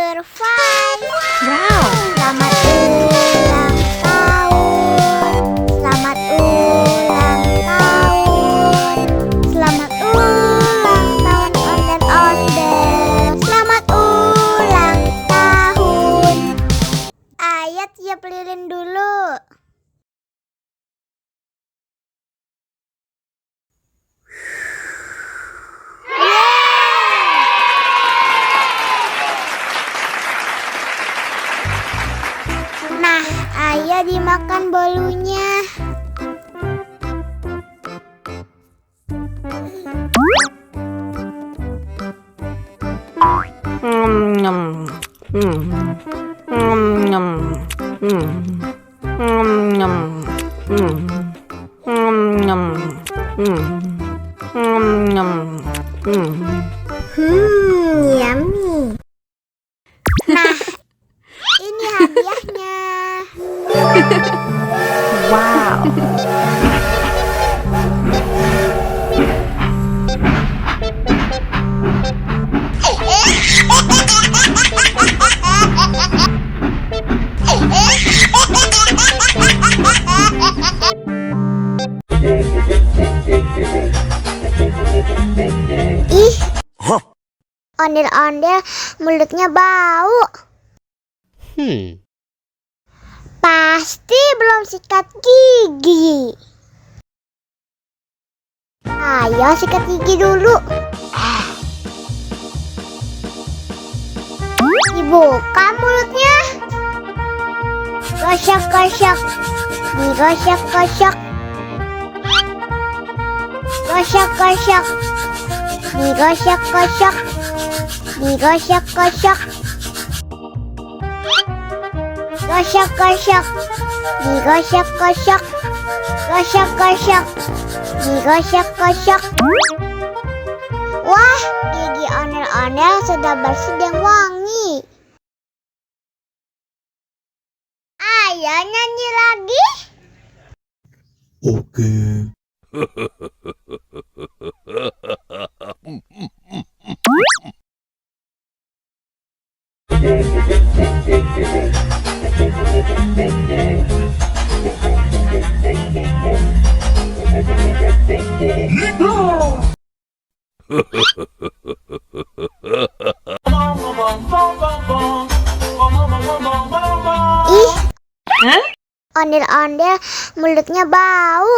Number 5. Wow. Selamat ulang tahun. Selamat ulang tahun. Selamat ulang tahun ondel-ondel. Selamat ulang tahun. Ayat tiup lilin dulu. Nah, ayo dimakan bolunya. Yummy. Nah, ini hadiahnya. Wow. Ih, ondel-ondel mulutnya bau. Pasti belum sikat gigi. Ayo sikat gigi dulu. Dibuka mulutnya. Gosok-gosok. Digosok-gosok. Gosok-gosok. Digosok-gosok. Digosok-gosok. Gosok-gosok. Digosok-gosok. Gosok-gosok. Digosok-gosok. Wah, gigi ondel-ondel sudah bersih dan wangi. Ayo nyanyi lagi. Oke. Ih, ondel-ondel mulutnya bau.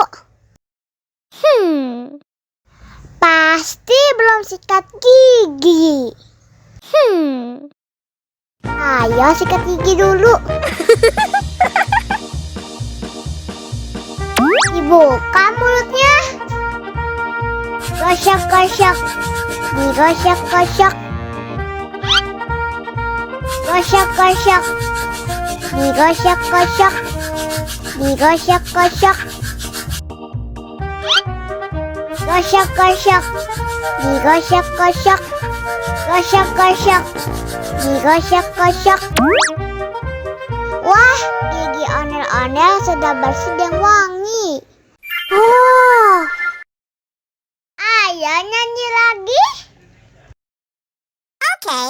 Pasti belum sikat gigi. Ayo sikat gigi dulu. Dibuka mulutnya. Gosok-gosok. Digosok-gosok. Gosok-gosok. Digosok-gosok. Digosok-gosok. Gosok-gosok. Digosok-gosok. Gosok-gosok. Digosok-gosok. Wah, gigi ondel-ondel sudah bersih dan wangi. Oh, ayo nyanyi lagi. Oke.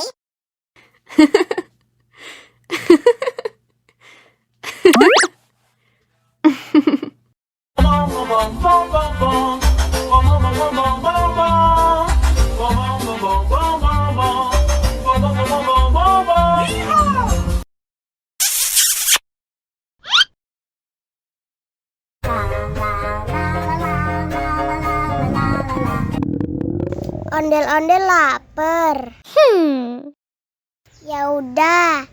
Ondel-ondel lapar. Ya udah.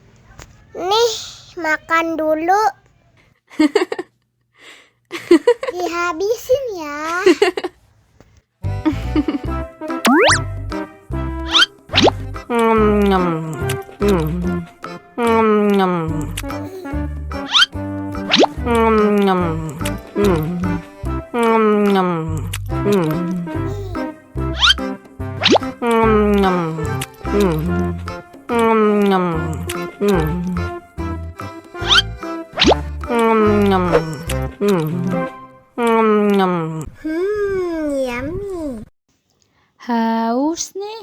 Nih, makan dulu. Dihabisin ya. Yummy. Haus nih.